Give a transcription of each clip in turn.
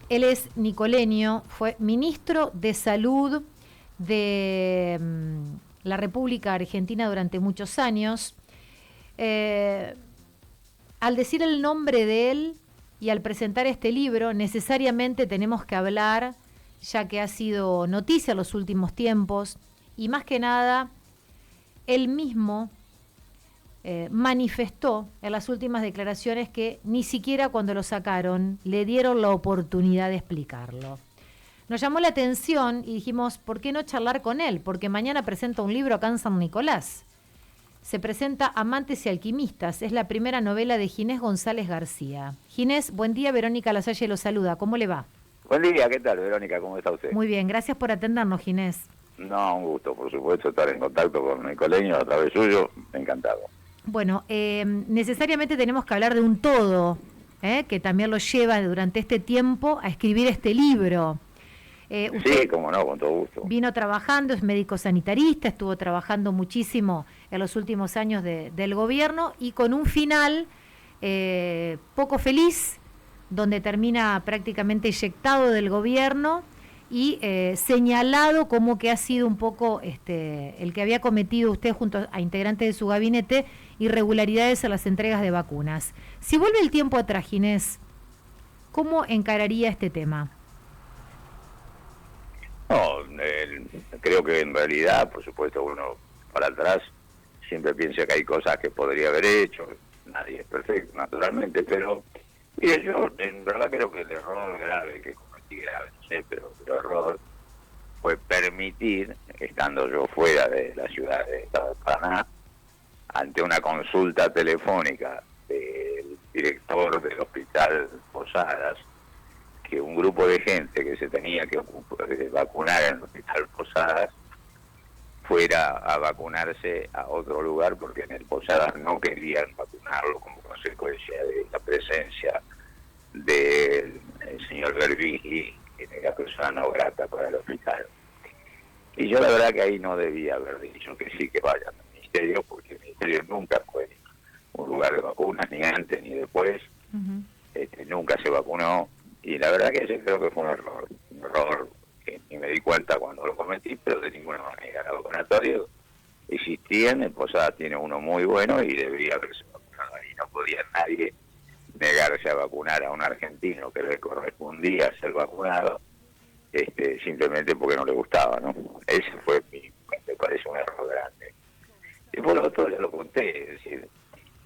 Él es nicoleño, fue ministro de Salud de la República Argentina durante muchos años. Al decir el nombre de él y al presentar este libro, necesariamente tenemos que hablar, ya que ha sido noticia en los últimos tiempos, y más que nada, él mismo manifestó en las últimas declaraciones que ni siquiera cuando lo sacaron le dieron la oportunidad de explicarlo. Nos llamó la atención y dijimos, ¿por qué no charlar con él? Porque mañana presenta un libro acá en San Nicolás. Se presenta Amantes y Alquimistas. Es la primera novela de Ginés González García. Ginés, buen día. Verónica Lasalle lo saluda. ¿Cómo le va? Buen día, ¿qué tal, Verónica? ¿Cómo está usted? Muy bien, gracias por atendernos, Ginés. No, un gusto, por supuesto, estar en contacto con Nicoleño a través suyo, encantado. Bueno, necesariamente tenemos que hablar de un todo, que también lo lleva durante este tiempo a escribir este libro. Sí, cómo no, con todo gusto. Vino trabajando, es médico sanitarista, estuvo trabajando muchísimo en los últimos años del gobierno y con un final poco feliz, donde termina prácticamente eyectado del gobierno y señalado como que ha sido un poco el que había cometido usted junto a integrantes de su gabinete irregularidades en las entregas de vacunas. Si vuelve el tiempo atrás, Ginés, ¿cómo encararía este tema? No, creo que en realidad, por supuesto, uno para atrás siempre piensa que hay cosas que podría haber hecho, nadie es perfecto, naturalmente, pero mire, yo en verdad creo que el error grave que cometí, grave, no sé, pero el error fue permitir, estando yo fuera de la ciudad de Estado de Paraná, ante una consulta telefónica del director del hospital Posadas, que un grupo de gente que se tenía que vacunar en el hospital Posadas fuera a vacunarse a otro lugar porque en el Posadas no querían vacunarlo como consecuencia de la presencia del señor Berbigi, que era persona no grata para el hospital. Y yo la verdad que ahí no debía haber dicho que sí que vayan al ministerio, porque el ministerio nunca fue un lugar de vacunas, ni antes ni después. Nunca se vacunó, y la verdad que ese creo que fue un error que ni me di cuenta cuando lo cometí, pero de ninguna manera. El vacunatorio existía, en el Posada tiene uno muy bueno y debería haberse vacunado ahí. No podía nadie negarse a vacunar a un argentino que le correspondía ser vacunado, simplemente porque no le gustaba, ¿no? Ese fue, me parece, un error grande. Y por lo otro, ya lo conté, es decir,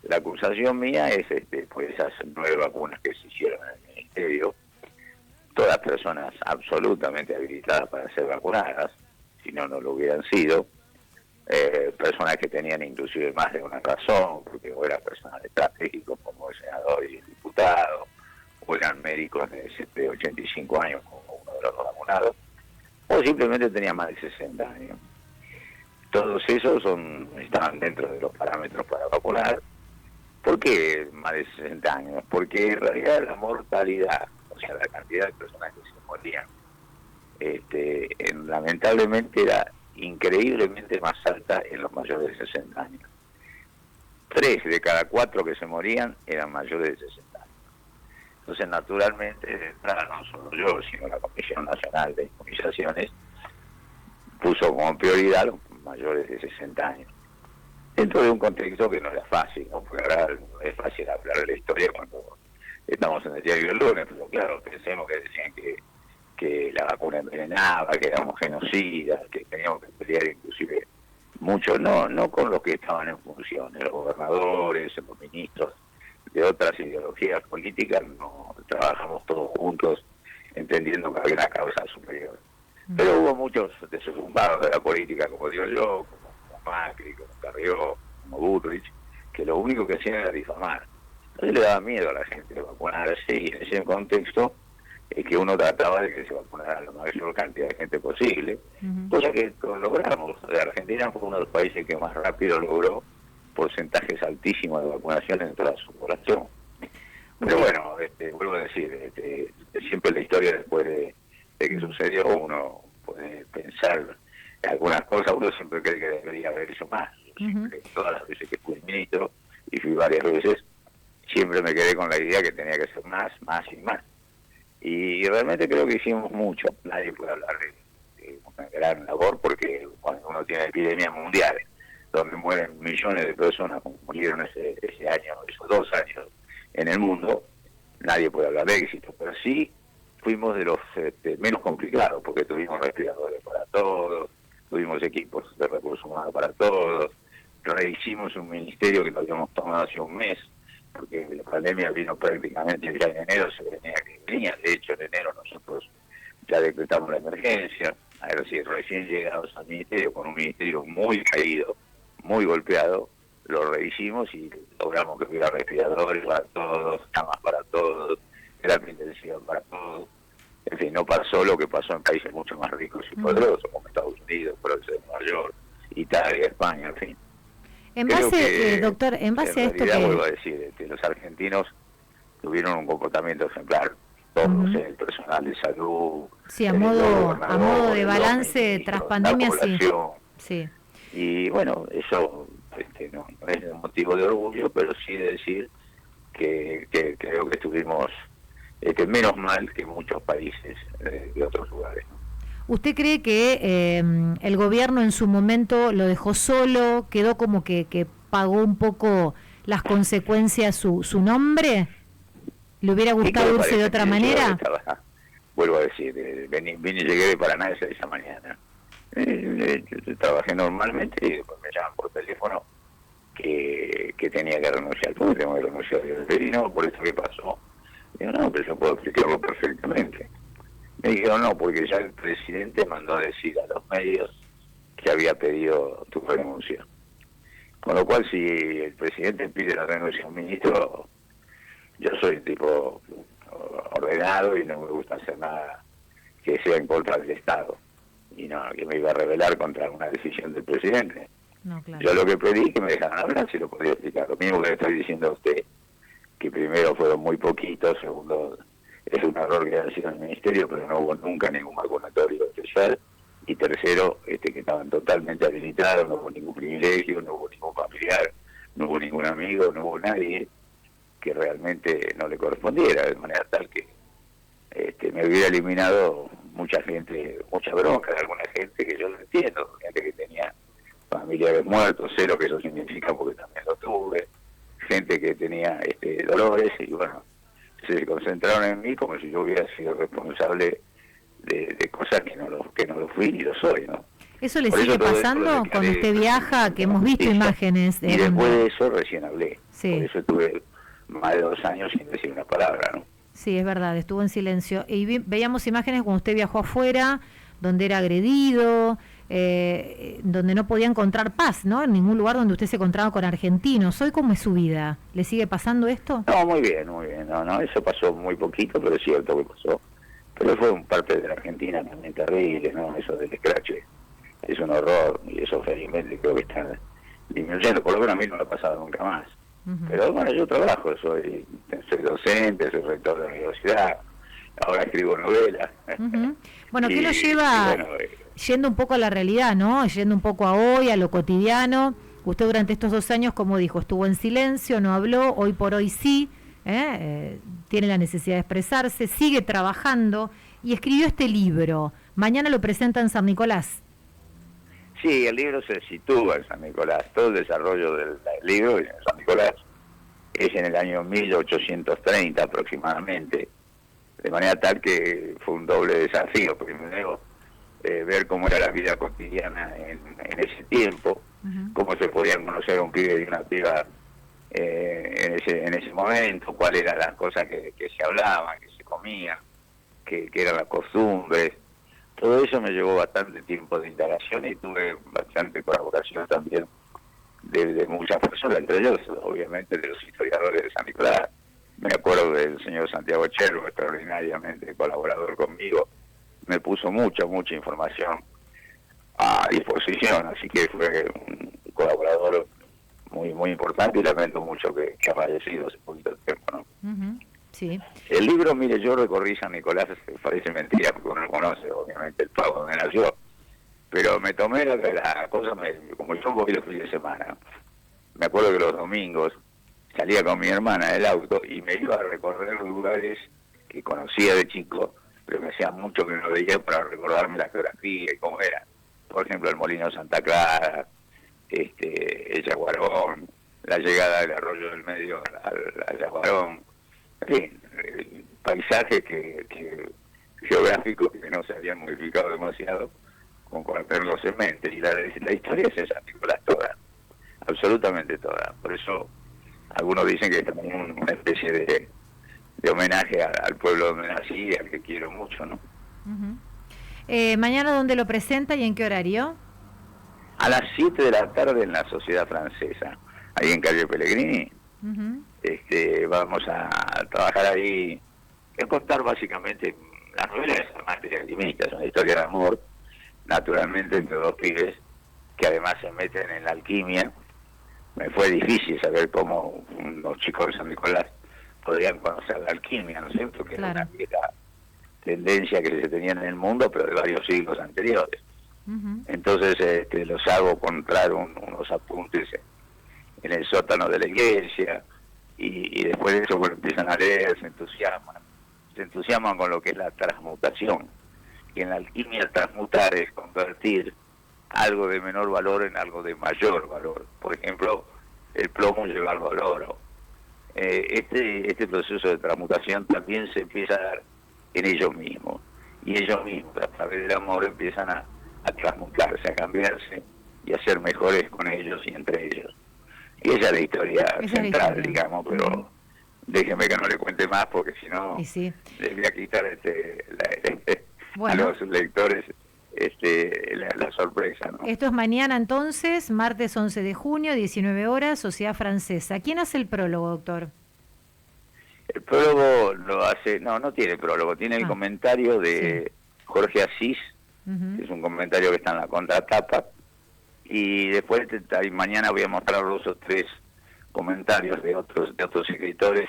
la acusación mía es pues esas 9 vacunas que se hicieron en el ministerio, todas personas absolutamente habilitadas para ser vacunadas, si no, no lo hubieran sido, personas que tenían inclusive más de una razón, porque o eran personal estratégicos como el senador y el diputado, o eran médicos de 85 años como uno de los vacunados, o simplemente tenían más de 60 años. Todos esos estaban dentro de los parámetros para vacunar. ¿Por qué más de 60 años? Porque en realidad la mortalidad, o sea, la cantidad de personas que se morían, lamentablemente era increíblemente más alta en los mayores de 60 años. 3 de cada 4 que se morían eran mayores de 60 años. Entonces, naturalmente, de entrada, no solo yo, sino la Comisión Nacional de Inmunizaciones puso como prioridad a los mayores de 60 años. Dentro de un contexto que no era fácil, ¿no? Porque ahora no es fácil hablar de la historia cuando estamos en el diario del lunes, pero claro, pensemos que decían que la vacuna envenenaba, que éramos genocidas, que teníamos que pelear inclusive mucho, no con los que estaban en función, los gobernadores, los ministros de otras ideologías políticas, no trabajamos todos juntos entendiendo que había una causa superior. Pero hubo muchos desocupados de la política, como digo yo, como Macri, como Carrió, como Bullrich, que lo único que hacían era difamar. Entonces le daba miedo a la gente de vacunarse, y en ese contexto es que uno trataba de que se vacunara la mayor cantidad de gente posible, cosa que logramos. La Argentina fue uno de los países que más rápido logró porcentajes altísimos de vacunación en toda su población. Pero bueno, vuelvo a decir, siempre la historia después de que sucedió, uno puede pensar en algunas cosas, uno siempre cree que debería haber hecho más. Siempre, todas las veces que fui ministro, y fui varias veces, siempre me quedé con la idea que tenía que ser más y más. Y realmente creo que hicimos mucho. Nadie puede hablar de una gran labor, porque cuando uno tiene epidemias mundiales, donde mueren millones de personas, como murieron ese año, esos 2 años en el mundo, nadie puede hablar de éxito. Pero sí fuimos de los menos complicados, porque tuvimos respiradores para todos, tuvimos equipos de recursos humanos para todos, rehicimos un ministerio que lo habíamos tomado hace un mes, porque la pandemia vino prácticamente ya en enero, se venía, de hecho en enero nosotros ya decretamos la emergencia, es decir, recién llegados al ministerio, con un ministerio muy caído, muy golpeado, lo rehicimos y logramos que hubiera respiradores para todos, camas para todos, terapia intensiva para todos. En fin, no pasó lo que pasó en países mucho más ricos y poderosos, como Estados Unidos, provincia de Nueva York, Italia, España, en fin. En base, doctor, en base a esto que... vuelvo a decir, los argentinos tuvieron un comportamiento ejemplar, todos, el personal de salud... Sí, a modo de balance tras pandemia, sí. Y bueno, eso no es un motivo de orgullo, pero sí de decir que creo que estuvimos menos mal que muchos países de otros lugares, ¿no? ¿Usted cree que el gobierno en su momento lo dejó solo, quedó como que pagó un poco las consecuencias su nombre? ¿Le hubiera gustado irse de otra manera? Vuelvo a decir, vine y llegué de Paraná esa mañana. Yo trabajé normalmente y después me llaman por teléfono que tenía que renunciar. ¿Cómo tengo que renunciar? Y no, por esto que pasó. Digo, no, pero yo puedo explicarlo perfectamente. Me dijeron, no, porque ya el presidente mandó a decir a los medios que había pedido tu renuncia. Con lo cual, si el presidente pide la renuncia a un ministro, yo soy tipo ordenado y no me gusta hacer nada que sea en contra del Estado. Y no, que me iba a rebelar contra una decisión del presidente. No, claro. Yo lo que pedí que me dejaran hablar, si lo podía explicar. Lo mismo que le estoy diciendo a usted, que primero fueron muy poquitos, segundo, es un error que ha sido en el ministerio, pero no hubo nunca ningún vacunatorio especial, y tercero, que estaban totalmente habilitados, no hubo ningún privilegio, no hubo ningún familiar, no hubo ningún amigo, no hubo nadie que realmente no le correspondiera, de manera tal que me hubiera eliminado mucha gente, mucha bronca de alguna gente que yo no entiendo, gente que tenía familiares muertos, sé lo que eso significa porque también lo tuve, gente que tenía dolores, y bueno, se concentraron en mí como si yo hubiera sido responsable de cosas que no lo fui ni lo soy, ¿no? ¿Eso le sigue pasando cuando usted viaja, que hemos visto imágenes? Y después de eso recién hablé, sí. Por eso estuve más de 2 años sin decir una palabra, ¿no? Sí, es verdad, estuvo en silencio. Y veíamos imágenes cuando usted viajó afuera, donde era agredido, donde no podía encontrar paz, ¿no? En ningún lugar donde usted se encontraba con argentinos. ¿Hoy cómo es su vida? ¿Le sigue pasando esto? No, muy bien, muy bien. No, eso pasó muy poquito, pero es cierto que pasó. Pero fue un parte de la Argentina también terrible, ¿no? Eso del escrache es un horror, y eso felizmente creo que está disminuyendo. Por lo menos a mí no me ha pasado nunca más. Pero bueno, yo trabajo, soy docente, soy rector de la universidad, ahora escribo novelas. Bueno, ¿qué lo lleva, yendo un poco a la realidad, ¿no? Yendo un poco a hoy, a lo cotidiano? Usted durante estos 2 años, como dijo, estuvo en silencio, no habló, hoy por hoy sí, tiene la necesidad de expresarse, sigue trabajando y escribió este libro. Mañana lo presenta en San Nicolás. Sí, el libro se sitúa en San Nicolás. Todo el desarrollo del libro en San Nicolás es en el año 1830 aproximadamente, de manera tal que fue un doble desafío. Primero, ver cómo era la vida cotidiana en ese tiempo, cómo se podían conocer un pibe y una piba en ese momento, cuáles eran las cosas que se hablaban, que se comían, que eran las costumbres. Todo eso me llevó bastante tiempo de indagación y tuve bastante colaboración también de muchas personas, entre ellos obviamente de los historiadores de San Nicolás. Me acuerdo del señor Santiago Cherbo, extraordinariamente colaborador conmigo, me puso mucha información a disposición, así que fue un colaborador muy importante, y lamento mucho que ha fallecido hace poquito tiempo, ¿no? Sí. El libro, mire, yo recorrí San Nicolás, parece mentira porque uno conoce obviamente el pago donde nació, pero me tomé la cosa, como yo voy los fines de semana, me acuerdo que los domingos salía con mi hermana en el auto y me iba a recorrer lugares que conocía de chico, pero me hacía mucho que no veía para recordarme la geografía y cómo era. Por ejemplo, el Molino Santa Clara, el Yaguarón, la llegada del Arroyo del Medio al Yaguarón, en fin, paisajes geográficos que no se habían modificado demasiado como para tenerlos en mente. Y la historia es esa, Nicolás, toda, absolutamente toda. Por eso algunos dicen que es también una especie de homenaje al pueblo donde nací y al que quiero mucho, ¿no? ¿Mañana dónde lo presenta y en qué horario? A las 7 de la tarde en la Sociedad Francesa, ahí en calle Pellegrini. Vamos a trabajar ahí, a contar básicamente, la novela es Amante de Alquimista, es una historia de amor, naturalmente, entre dos pibes que además se meten en la alquimia. Me fue difícil saber cómo los chicos de San Nicolás podrían conocer la alquimia, ¿no es cierto? Que claro. Era una vieja tendencia que se tenía en el mundo, pero de varios siglos anteriores. Entonces los hago encontrar unos apuntes en el sótano de la iglesia, y después de eso, bueno, empiezan a leer, se entusiasman con lo que es la transmutación. Y en la alquimia transmutar es convertir algo de menor valor en algo de mayor valor. Por ejemplo, el plomo llevarlo al oro. Este proceso de transmutación también se empieza a dar en ellos mismos. Y ellos mismos, a través del amor, empiezan a transmutarse, a cambiarse y a ser mejores con ellos y entre ellos. Y esa es la historia central, digamos, pero déjeme que no le cuente más, porque si no, sí, les voy a quitar bueno, a los lectores la sorpresa, ¿no? Esto es mañana entonces, martes 11 de junio, 19 horas, Sociedad Francesa. ¿Quién hace el prólogo, doctor? El prólogo lo hace, no tiene prólogo, tiene el comentario de Jorge Asís, que es un comentario que está en la contratapa, y después mañana voy a mostrar 2 o 3 comentarios de otros escritores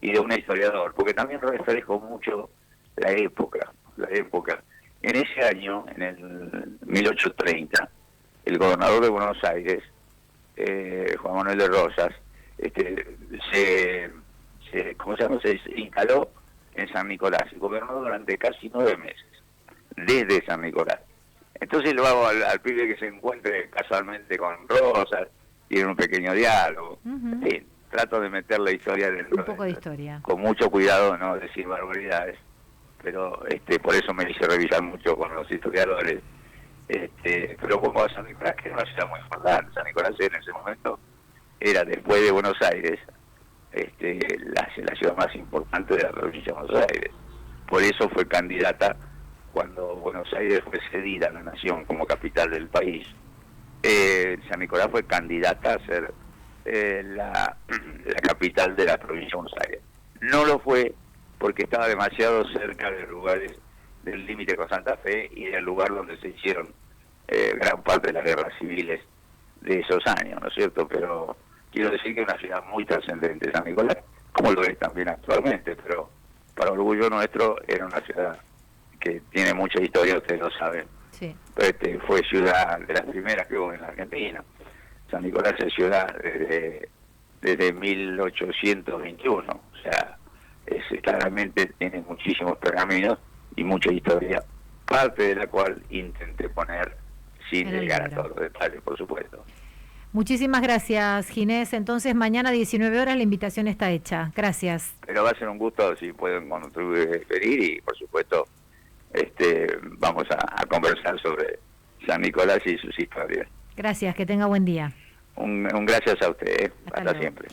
y de un historiador, porque también reflejo mucho la época. En ese año, en el 1830, el gobernador de Buenos Aires, Juan Manuel de Rosas, se instaló en San Nicolás y gobernó durante casi 9 meses, desde San Nicolás. Entonces lo hago al pibe que se encuentre casualmente con Rosas, tiene un pequeño diálogo. Sí, trato de meter la historia dentro. Un poco de historia. Con mucho cuidado, no decir barbaridades, pero por eso me hice revisar mucho con los historiadores. Pero como San Nicolás, que es una ciudad muy importante, San Nicolás en ese momento era, después de Buenos Aires, la ciudad más importante de la provincia de Buenos Aires. Por eso fue candidata, cuando Buenos Aires fue cedida a la nación como capital del país, San Nicolás fue candidata a ser la capital de la provincia de Buenos Aires. No lo fue porque estaba demasiado cerca de lugares del límite con Santa Fe y del lugar donde se hicieron gran parte de las guerras civiles de esos años, ¿no es cierto? Pero quiero decir que es una ciudad muy trascendente, San Nicolás, como lo es también actualmente, pero para orgullo nuestro era una ciudad que tiene mucha historia, ustedes lo saben. Sí. Fue ciudad de las primeras que hubo en la Argentina. San Nicolás es ciudad desde 1821, o sea, claramente tiene muchísimos pergaminos y mucha historia, parte de la cual intenté poner sin llegar a todos los detalles, por supuesto. Muchísimas gracias, Ginés. Entonces, mañana 19 horas la invitación está hecha. Gracias. Pero va a ser un gusto si pueden contribuir y, por supuesto, vamos a conversar sobre San Nicolás y sus historias. Gracias, que tenga buen día. Un gracias a usted. Hasta luego. Siempre.